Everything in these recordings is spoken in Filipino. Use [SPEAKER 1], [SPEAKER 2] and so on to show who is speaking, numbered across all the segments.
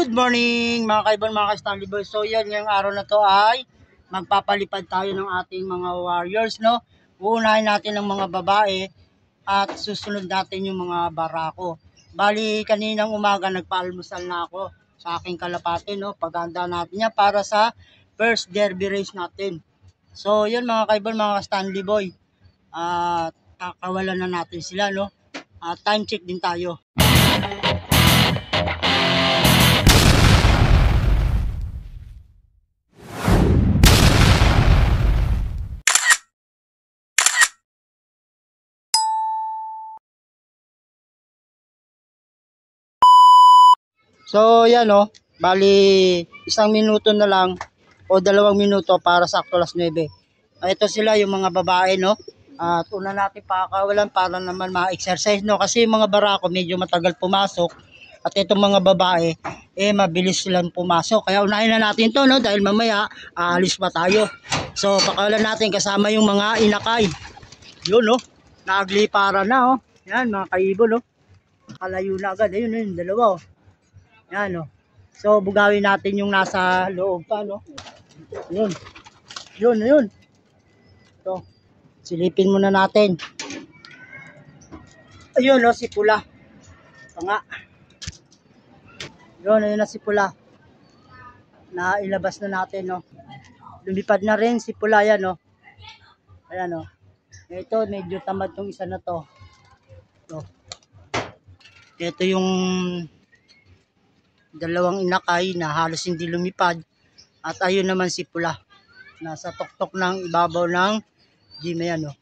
[SPEAKER 1] Good morning mga kaibon, mga ka-Stanley Boys. So yan, ngayong araw na to ay magpapalipad tayo ng ating mga warriors, no? Uunahin natin ang mga babae at susunod natin yung mga barako. Bali, kaninang umaga nagpaalmusal na ako sa aking kalapate, no? Paghanda natin yan para sa first derby race natin. So yan mga kaibon, mga ka-Stanley Boy. At kakawalan na natin sila, no? Time check din tayo. So yan o, bali 1 minuto na lang o 2 minuto para sakto alas 9. Ito sila yung mga babae, no? At una natin pakakawalan para naman ma-exercise, no? Kasi yung mga barako medyo matagal pumasok at itong mga babae mabilis silang pumasok. Kaya unahin na natin to, no? Dahil mamaya aalis pa tayo. So pakawalan natin kasama yung mga inakay. Yun, no? Nagliparan na, oh. Yan mga kaibon, no? Kalayo na agad. Ayun, yun, dalawa, oh. Yan, no. So bugawin natin yung nasa loob pa, no. Yun. Yun. So silipin muna natin. Ayun, no, si pula. Nga. Yun, ayun na si pula. Na ilabas na natin, no. Lumipad na rin si pula yan, no. Ayan, no. Ito, medyo tamad tong isa na to. So, ito yung dalawang inakay na halos hindi lumipad at ayun naman si pula nasa tuktok ng ibabaw ng gym. Yan, no?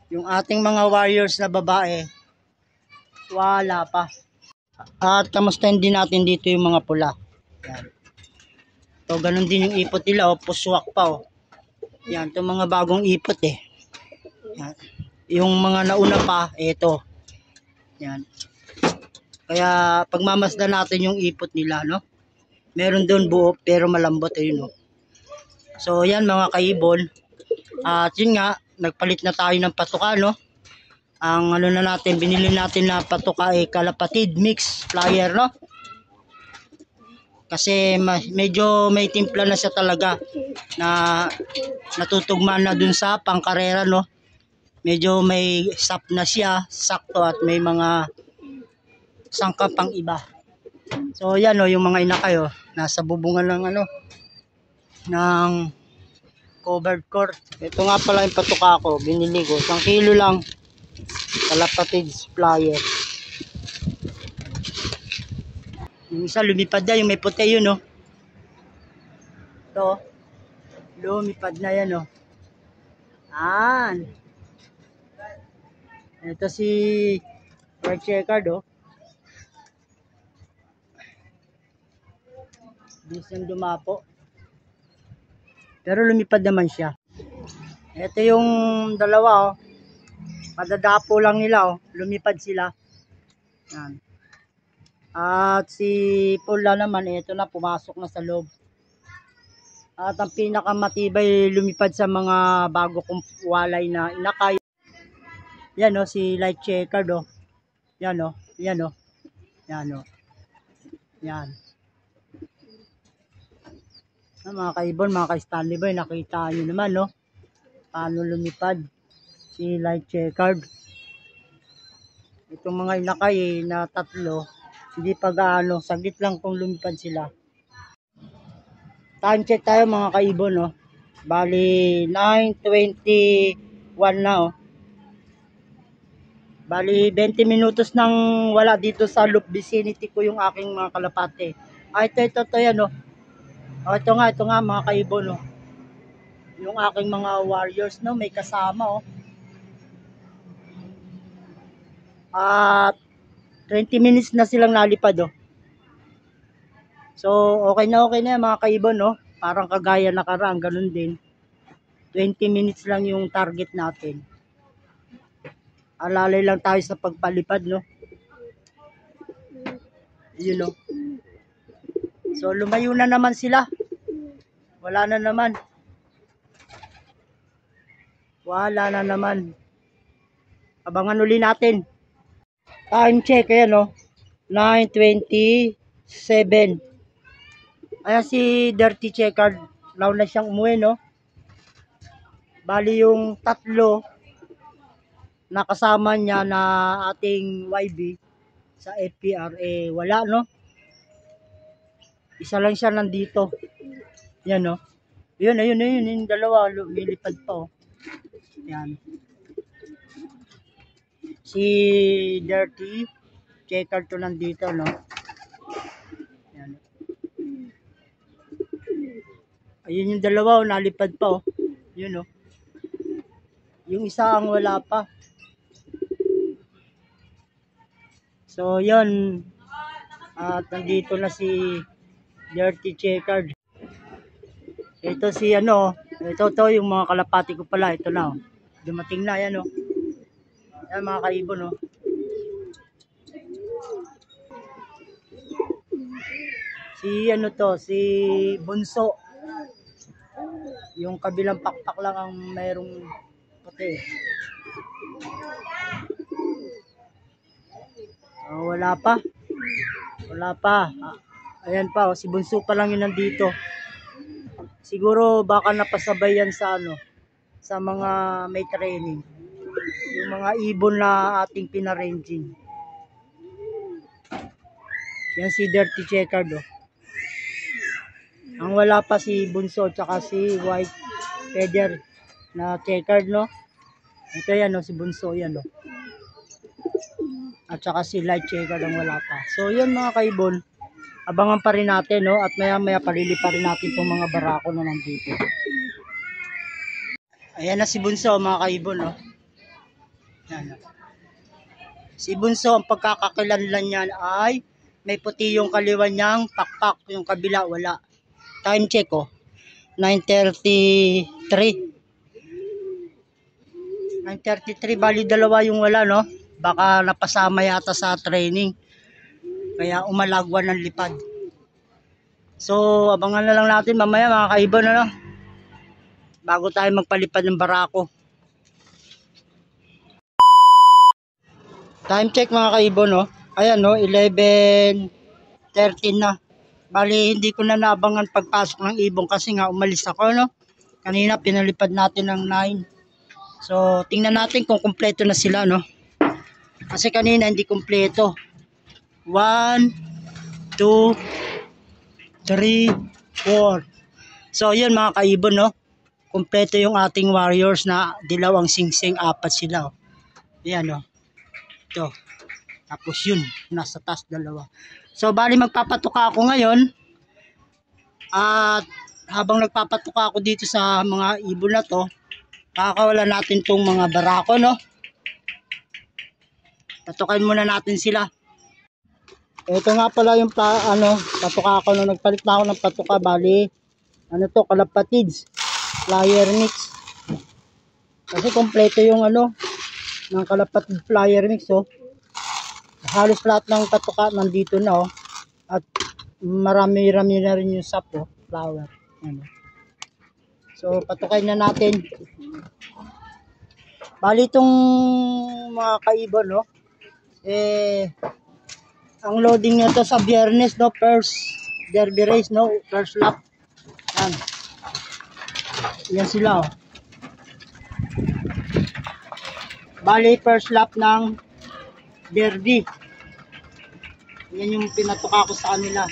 [SPEAKER 1] Yung ating mga warriors na babae wala pa. At kamustahin din natin dito yung mga pula. Yan. So ganun din yung ipot nila, puswak pa, oh. Yan, itong mga bagong ipot yan. Yung mga nauna pa ito. Yan. Kaya pagmamasdan natin yung ipot nila, no? Meron doon buo pero malambot, ayun, no? So yan mga kaibon. At yun nga, nagpalit na tayo ng patuka, no? Ang ano na natin, binili natin na patuka kalapatid mix flyer, no? Kasi medyo may timpla na siya talaga na natutugma na dun sa pangkarera, no? Medyo may sap na siya, sakto, at may mga sangkap pang iba. So yan, o, yung mga inakay, o, nasa bubungan ng ano, ng covered court. Ito nga pala yung patuka ko, binili ko 1 kilo lang, kalapatid flyer. Yung isa lumipad na, yung may puti, yun, o. Ito lumipad na yan, o. Ito si white checkered, o. Bisan dumapo. Pero lumipad naman siya. Ito yung dalawa, oh. Padadapo lang nila, oh. Lumipad sila. Yan. At si pula naman, ito na, pumasok na sa loob. At ang pinakamatibay lumipad sa mga bago kong walay na inakay. Yan, oh, si light checkered, oh. Yan, oh. Yan, oh. Yan, oh. Yan. Mga kaibon, mga ka-Stanley Boy, nakita nyo naman, no? Paano lumipad si light checkered. Itong mga inakay na tatlo, hindi pa gaano, saglit lang kung lumipad sila. Time check tayo mga kaibon, no? Bali 9:21 na, oh. Bali 20 minutos nang wala dito sa loop vicinity ko yung aking mga kalapate. Ito yan, no? Ito nga mga kaibon, no? Yung aking mga warriors, no? May kasama, oh. At 20 minutes na silang nalipad, oh. So okay na mga kaibon, no? Parang kagaya nakaraan, ganun din. 20 minutes lang yung target natin. Alalay lang tayo sa pagpalipad, no? Yun, no? So lumayo na naman sila. Wala na naman. Abangan uli natin. Time check, ayan, no? 9:26 7. Ayan si Dirty Checkered. Law na siyang umuwi, no? Bali yung tatlo na kasama niya na ating YB sa FPR, wala, no? Isa lang siya nandito. Yan, no? Yun, yung dalawa, lumilipad pa, oh. Yan. Si Dirty Checkered to nandito, no? Yan. Ayun yung dalawa, oh, nalipad pa, oh. Yun, oh. Yung isa ang wala pa. So, yun. At nandito na si Dirty Checkered. Ito si ano, ito yung mga kalapati ko pala. Ito na, oh. Dumating na, yan, oh. Yan mga kaibon, oh. Si ano to, si Bunso. Yung kabilang pakpak lang ang mayroong puti. Wala pa. Wala pa. Ayan pa, oh, si Bunso pa lang yun nandito. Siguro baka napasabay yan sa ano, sa mga may training. Yung mga ibon na ating pinaranging. Yan si Dirty Checkered, oh. Ang wala pa si Bunso tsaka si White Feather na Checkered, no? Ito yan, no, si Bunso yan, no. At saka si Light Checkered ang wala pa. So yun mga kaibon, abangan pa rin natin, no? At maya maya palili pa rin natin itong mga barako na nandito. Ayan na si Bunso mga kaibon, no? Yan, no? Si Bunso, ang pagkakakilanlan niyan ay may puti yung kaliwan niyang pakpak, yung kabila wala. Time check, oh. 9:33. 9:33, bali dalawa yung wala, no? Baka napasama yata sa training. Kaya umalagwan ng lipad. So, abangan na lang natin mamaya mga kaibon, ano? Bago tayo magpalipad ng barako. Time check mga kaibon, no? Ayan, no? 11:13 na. Bali, hindi ko na naabangan pagpasok ng ibong kasi nga umalis ako, no? Kanina pinalipad natin ng 9. So, tingnan natin kung kumpleto na sila, no? Kasi kanina hindi kumpleto. 1, 2, 3, 4. So, yun mga kaibon, no? Kumpleto yung ating warriors na dilaw ang singsing, 4 sila, oh. Ayan, no? Ito. Tapos yun, nasa taas 2. So, bali magpapatuka ako ngayon. At habang nagpapatuka ako dito sa mga ibon na to, kakawala natin tong mga barako, no? Patukain muna natin sila. Ito nga pala yung patuka ako nung nagpalit na ako ng patuka. Bali, ano to, kalapatids, flyer mix. Kasi kompleto yung ano, ng kalapatid flyer mix, oh. Halos lahat ng patuka nandito na, oh. At marami-rami na rin yung sap, oh, flower. Ano. So, patukain na natin. Bali itong mga kaibon, no? Ang loading nito sa Biyernes, no? First derby race, no? First lap. Yan. Yan sila, oh. Bali, first lap ng derby. Yan yung pinatuka ko sa kanila.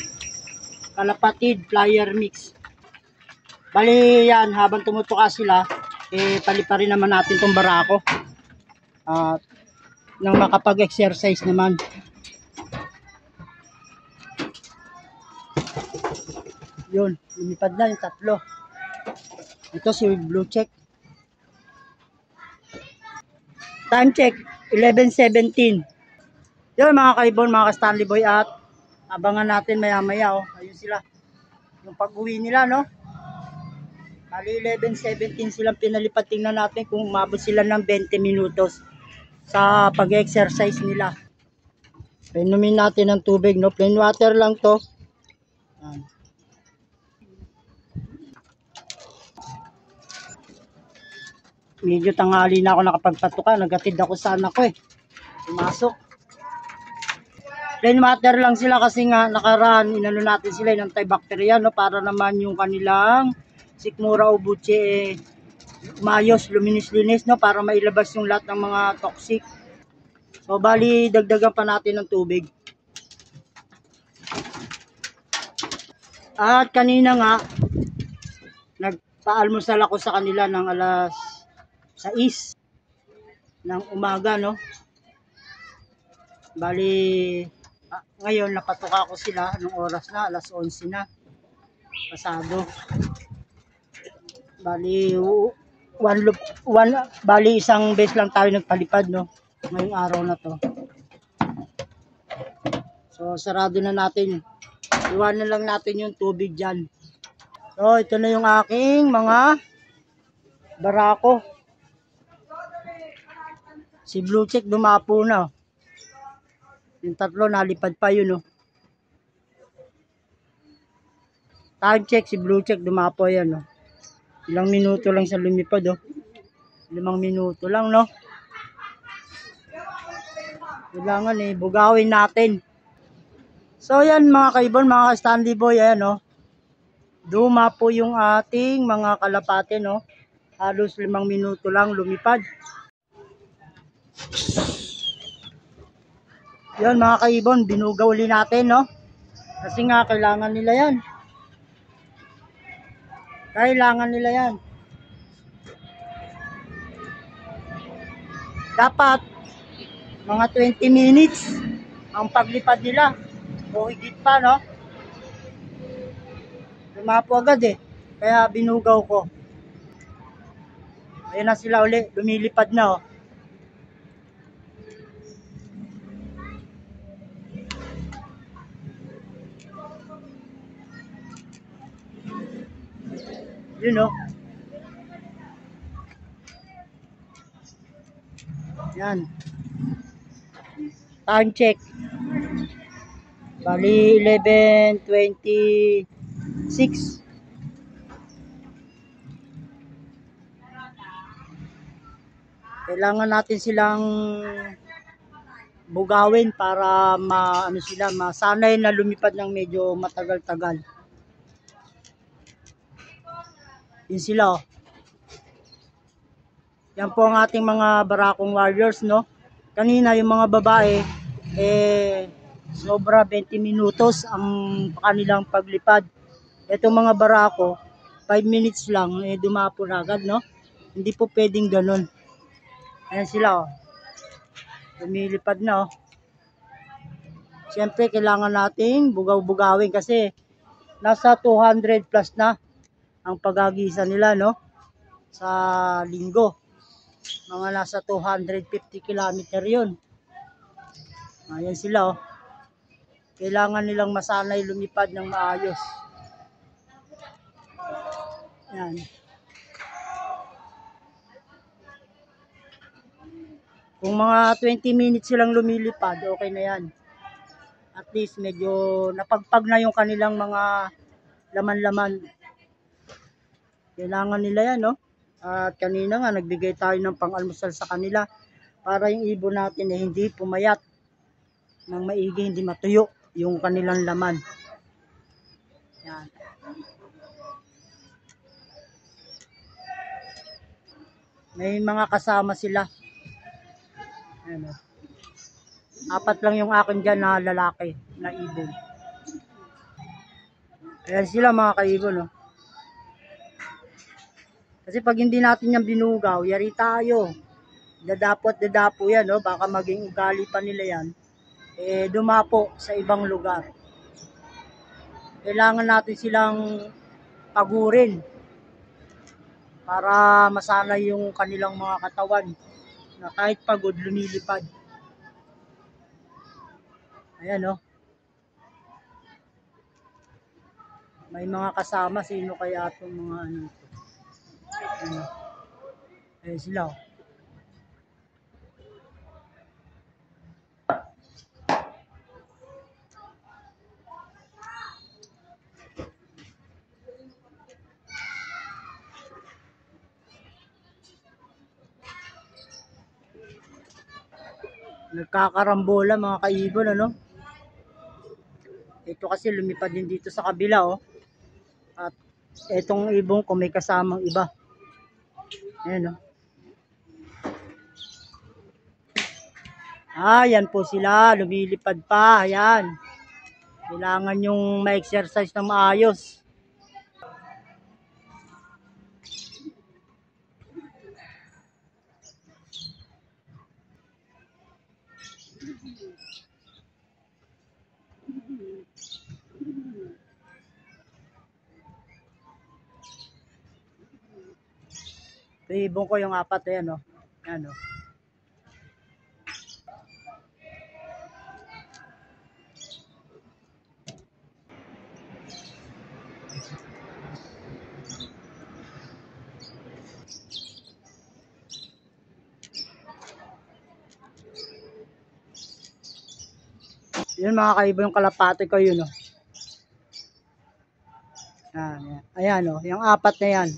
[SPEAKER 1] Kalapatid, flyer mix. Bali yan, habang tumutuka sila, paliparin naman natin itong barako. Nang makapag-exercise naman. Yun, lumipad na yung tatlo. Ito si Blue Check. Time check, 11:17. Yun mga kaibon, mga ka-Stanley Boy, at abangan natin maya maya, oh. Ayun sila. Yung pag-uwi nila, no? Bali 11:17 silang pinalipad. Tingnan natin kung umabot sila ng 20 minutos sa pag-exercise nila. Inumin natin ng tubig, no? Plain water lang to. Medyo tanghali na ako nakapagpatuka. Nagatid ako sa anak ko, eh. Pumasok. Plain water lang sila kasi nga nakaraan inano natin sila ng antibacterial, no, para naman yung kanilang sikmura o butche mayos, luminis-linis, no, para mailabas yung lahat ng mga toxic. So bali dagdagan pa natin ng tubig. At kanina nga nagpaalmusal ako sa kanila ng alas 6 ng umaga, no. Bali ngayon napatuka ko sila nung oras na alas 11 na pasado. Bali bali isang beses lang tayo nagpalipad, no, ngayong araw na to. So sarado na natin, iwanan lang natin yung tubig dyan. So ito na yung aking mga barako. Si Blue Check dumapo na, yung tatlo nalipad pa yun, no. Time check, si Blue Check dumapo yan, no. Ilang minuto lang sa lumipad, oh. 5 minuto lang, no. Kailangan bugawin natin. So yan mga kaibon, mga ka-Stanley Boy, ayan, no. Dumapo yung ating mga kalapate, no. Halos 5 minuto lang lumipad. Yan mga kaibon, binugaw ulit natin, no. Kasi nga kailangan nila yan. Kailangan nila yan. Dapat mga 20 minutes ang paglipad nila o higit pa, no. Lumapo agad kaya binugaw ko. Ayan na sila uli, lumilipad na, oh. Yun, oh. Yan. Time check. Bali 11:26. Kailangan natin silang bugawin para masanay na lumipad ng medyo matagal-tagal. Yun sila, oh. Yan po ang ating mga barakong warriors, no. Kanina yung mga babae sobra 20 minutos ang kanilang paglipad. Itong mga barako 5 minutes lang dumapo na agad, no. Hindi po pwedeng ganun. Ayan sila, oh. Lumilipad na, oh. Siyempre kailangan nating bugaw-bugawin kasi nasa 200 plus na ang pagagisa nila, no, sa linggo. Mga nasa 250 kilometer yun. Ayan sila, oh. Kailangan nilang masanay lumipad ng maayos. Yan. Kung mga 20 minutes silang lumilipad, okay na yan. At least medyo napagpag na yung kanilang mga laman-laman. Kailangan nila yan, no? At kanina nga nagbigay tayo ng pang-almusal sa kanila para yung ibon natin hindi pumayat ng maigi, hindi matuyo yung kanilang laman. Yan. May mga kasama sila. Ayan, 4 lang yung akin dyan na lalaki na ibon. Ayan sila mga kaibon, no? Kasi pag hindi natin yan binugaw, yari tayo. Dadapo yan, no? Baka maging ugali pa nila yan. Dumapo sa ibang lugar. Kailangan natin silang pagurin para masanay yung kanilang mga katawan na kahit pagod lumilipad. Ayan, no? May mga kasama, sino kaya itong mga ano ito? Ayan sila, oh. Nagkakarambola mga kaibon, ano? kasi lumipad din dito sa kabila, oh. At etong ibong ko may kasamang iba. Ayan, oh. Yan po sila, lumilipad pa, ayan. Kailangan yung ma-exercise na maayos. Ito ibon ko yung apat, ayan, oh. Ayan, oh. Yun mga kaibo yung kalapate ko yun, oh. Ayan, oh, yung apat na yan.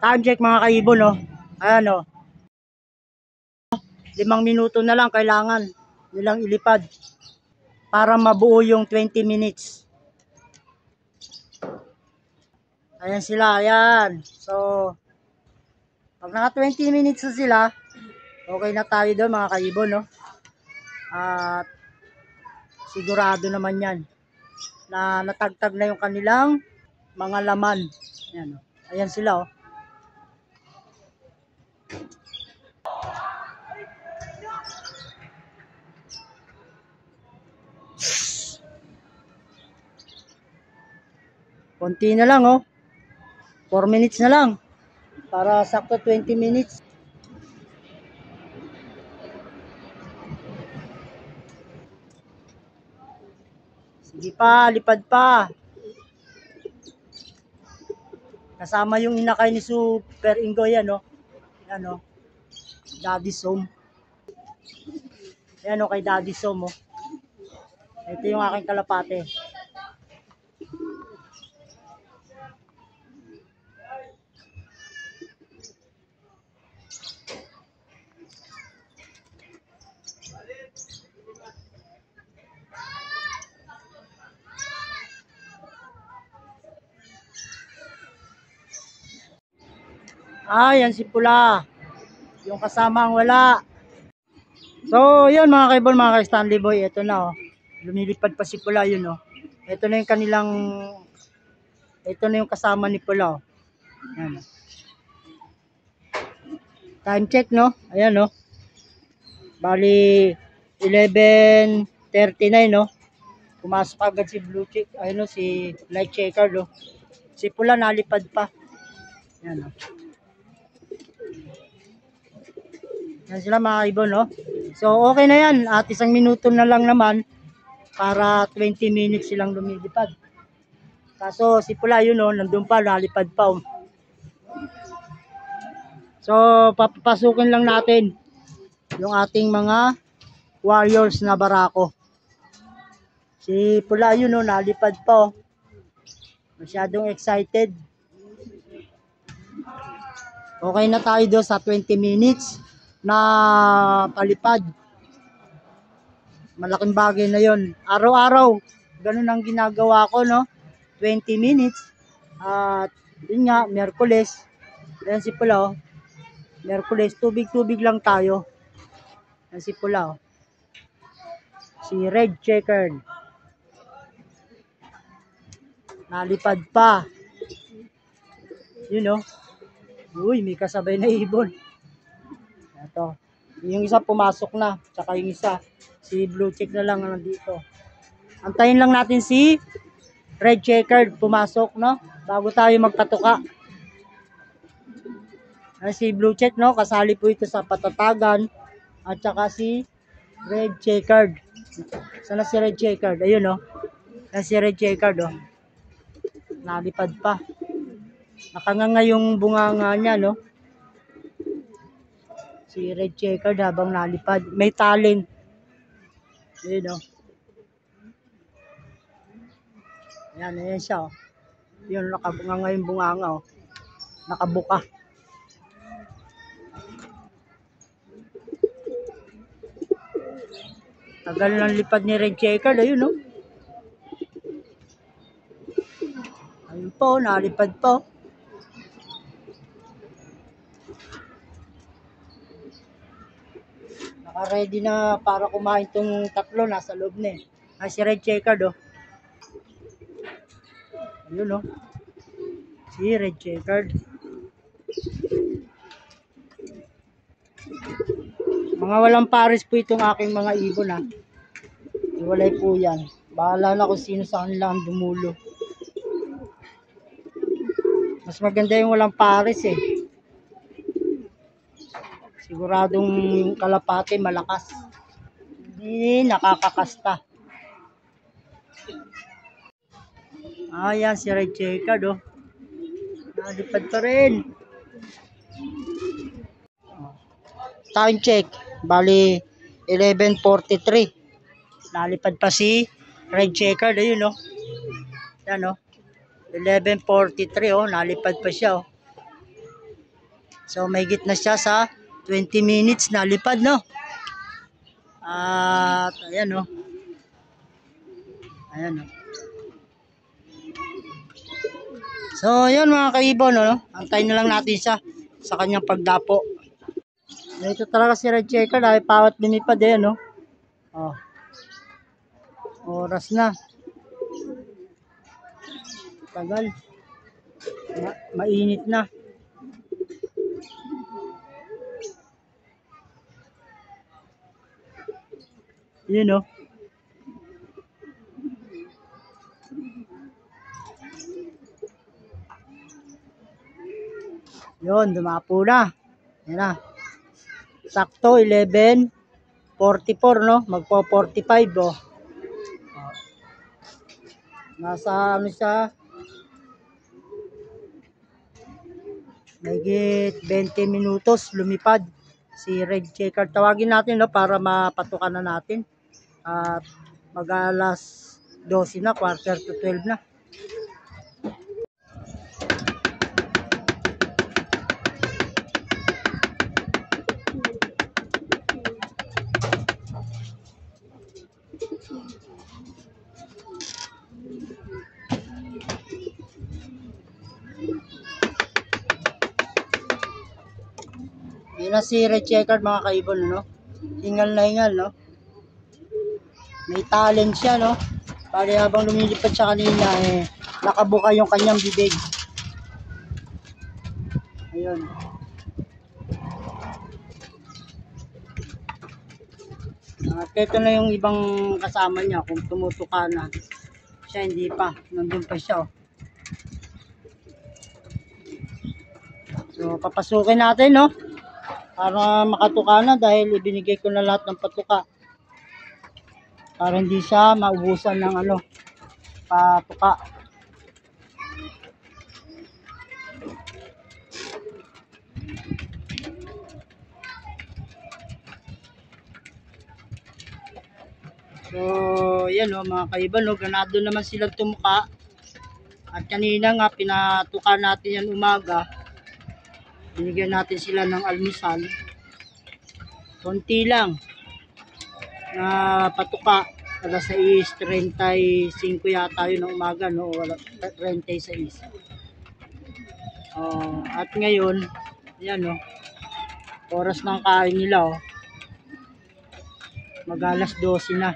[SPEAKER 1] Time check mga kaibo, no. Ayan, oh. 5 minuto na lang kailangan nilang ilipad para mabuo yung 20 minutes. Ayan sila, ayan. So, pag naka 20 minutes na sila, okay na tayo doon mga kaibo, no? At sigurado naman yan na natagtag na yung kanilang mga laman. Ayan, oh. Ayan sila, oh. Konti na lang, oh. 4 minutes na lang. Para sakto 20 minutes. Sige pa, lipad pa. Kasama yung inakay ni Super Ingoy, yan, oh. Yan, oh. Daddy's Home. Yan, oh, kay Daddy's Home, oh. Ito yung aking kalapate. Yan si Pula. Yung kasama ang wala. So, yun mga kaibol, mga ka-Stanley Boy. Ito na, oh. Lumilipad pa si Pula, yun, oh. Ito na yung kanilang, ito na yung kasama ni Pula, oh. Yan. Time check, no? Ayan, no? Bali, 11:39, no? Pumasok agad si Blue Chick. Ayun, no? Si Light Checker, no? Si Pula nalipad pa. Yan, no? Yan sila mga ibon, no? So, okay na yan. At 1 minuto na lang naman para 20 minutes silang lumilipad. Kaso, si Pula yun, no? Nandun pa, nalipad pa, oh. So, papapasukin lang natin yung ating mga warriors na barako. Si Pula yun, no? Nalipad pa, oh. Masyadong excited. Okay na tayo doon sa 20 minutes na palipad. Malaking bagay na yon. Araw-araw, ganun ang ginagawa ko, no? 20 minutes. At yun nga, Miyerkules. Ayan si Pula, oh. Miyerkules, tubig-tubig lang tayo. Ayan si Pula, oh. Si Red Checkered. Nalipad pa. Yun, oh. Uy, may kasabay na ibon. Ito. Yung isa pumasok na. Tsaka yung isa, si Blue Check na lang nandito. Antayin lang natin si Red Checkered pumasok, no? Bago tayo magpatuka. Si Blue Check, no? Kasali po ito sa patatagan. At tsaka si Red Checkered. Sana si Red Checkered? Ayun, no? Si Red Checkered, oh. Nalipad pa. Nakanganga yung bunganga niya, no? Si Red Checkered habang nalipad. May talent. Ayun, no? Ayan siya, oh. Yun, nakabunga ngayon bunganga, oh. Nakabuka. Tagal ng lipad ni red checkered, ayun, oh. Ayun po, nalipad po. Naka-ready na para kumain tong tatlo, nasa loob na eh. Ay, si red checkered, oh. Ayun, oh. Si red checkered. Mga walang pares po itong aking mga ibon, ha. Iwalay po yan. Bahala na kung sino sa kanila ang dumulo. Mas maganda yung walang pares eh. Siguradong yung kalapate malakas. Hindi nakakakasta. Ayan si red checkered, oh. Nalipad pa rin. Time check. Bali 11:43. Nalipad pa si red checkered, ayun, oh. Yan, oh. 11:43, oh, nalipad pa siya, oh. So may gitna siya sa 20 minutes nalipad, no? At ayan, oh. Ayan, oh. So yun mga kaibon, no? Antayin na lang natin siya sa kanyang pagdapo. Ito talaga si red checkered, ay pawat lumipad, eh, no? Oh. Oras na. Tagal. Mainit na. Yun, oh. Yun, dumapo na. Yan na. Sakto, 11:44, no? Magpo-45, oh. Nasa ano siya? Mahigit 20 minutos lumipad si red checkered. Tawagin natin, no, para mapatukan na natin. At mag-alas 12 na, quarter to 12 na. Yun na si red checkered mga kaibon, no? Hingal na hingal, no? May talent siya, no? Pare habang lumilipad siya kanina, eh, nakabuka yung kanyang bibig. Ayun. At ito na yung ibang kasama niya kung tumutuka na. Siya hindi pa, nandun pa siya, oh. So papasukin natin, no? Para makatuka na dahil ibinigay ko na lahat ng patuka. Para hindi siya maubusan ng ano, patuka. So, yan, oh, mga kaiban, no? Ganado naman silang tumuka. At kanina nga, pinatuka natin yan umaga. Binigyan natin sila ng almusal. Konti lang na patuka. Alas 6:35 yata yun ng umaga, no? 36. At ngayon, yan, no? Oras ng kain nila, oh. Mag-alas 12 na.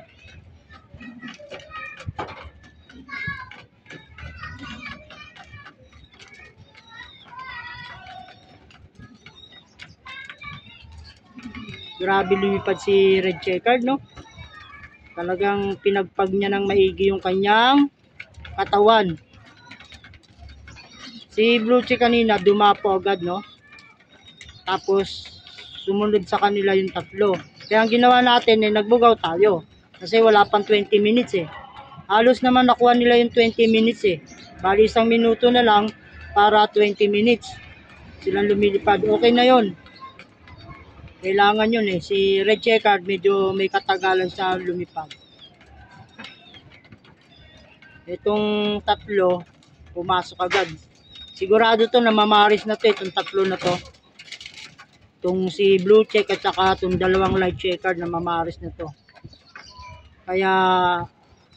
[SPEAKER 1] Grabe lumipad si red checkered, no? Talagang pinagpag niya ng maigi yung kanyang katawan. Si blue check kanina dumapo agad, no? Tapos sumunod sa kanila yung tatlo. Kaya ang ginawa natin, eh, nagbugaw tayo. Kasi wala pang 20 minutes, eh. Halos naman nakuha nila yung 20 minutes, eh. Bali 1 minuto na lang para 20 minutes. Silang lumilipad. Okay na yon. Kailangan yun, eh. Si red checkered medyo may katagalan sa lumipad. Itong tatlo, pumasok agad. Sigurado to na mamaris na to, itong tatlo na to. Itong si blue check at saka itong dalawang light checkered na mamaris na to. Kaya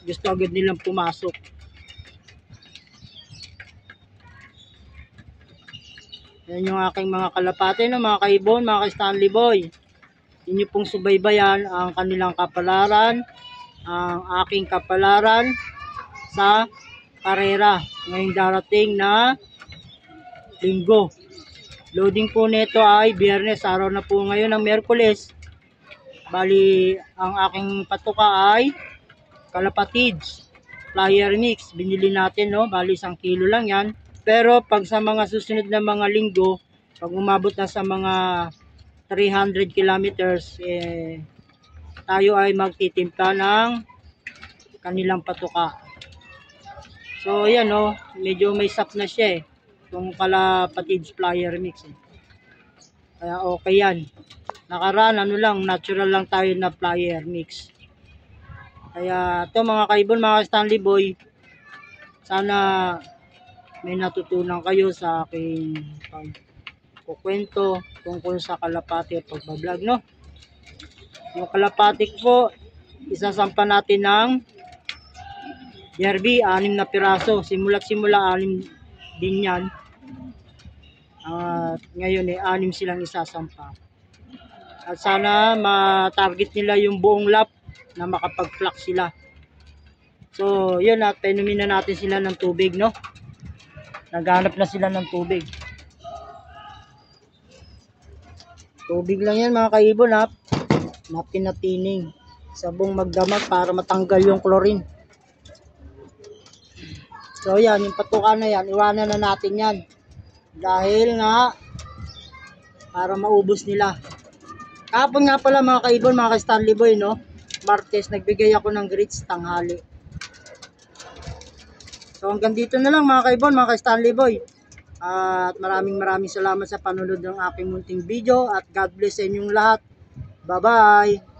[SPEAKER 1] gusto agad nilang pumasok. Yan yung aking mga kalapate, no, mga kaibon, mga ka-Stanley Boy. Inyo pong subaybayan ang kanilang kapalaran, ang aking kapalaran sa karera ngayong darating na linggo. Loading po nito ay Biyernes, araw na po ngayon ng Miyerkules. Bali, ang aking patuka ay Kalapatids Flyer Mix. Binili natin, no? Bali, 1 kilo lang yan. Pero pag sa mga susunod na mga linggo, pag umabot na sa mga 300 kilometers, tayo ay magtitimpla ng kanilang patuka. So, yan, no? Medyo may sap na siya, itong Kalapatids Flyer Mix. Kaya okay yan. Nakaraan, natural lang tayo na flyer mix. Kaya ito mga kaibon, mga Stanley Boy, sana may natutunan kayo sa aking pagkukwento tungkol sa kalapati at pagbablog, no? Yung kalapati po, isasampa natin ng Derby, 6 na piraso. Simula 6 din yan. At ngayon 6 silang isasampa. At sana ma-target nila yung buong lap na makapag-flock sila. So, yun, at painumin na natin sila ng tubig, no? Naghanap na sila ng tubig. Tubig lang yan, mga kaibon, ha? Na pinatining. Sabong magdamag para matanggal yung chlorine. So, yan, yung patuka na yan, iwanan na natin yan. Dahil nga, para maubos nila. Kapon nga pala mga kaibon, mga ka-Stanley Boy, no? Martes, nagbigay ako ng grits tanghali. So hanggang dito na lang mga kaibon, mga ka-Stanley Boy. At maraming salamat sa panonood ng aking munting video. At God bless sa inyong lahat. Bye-bye!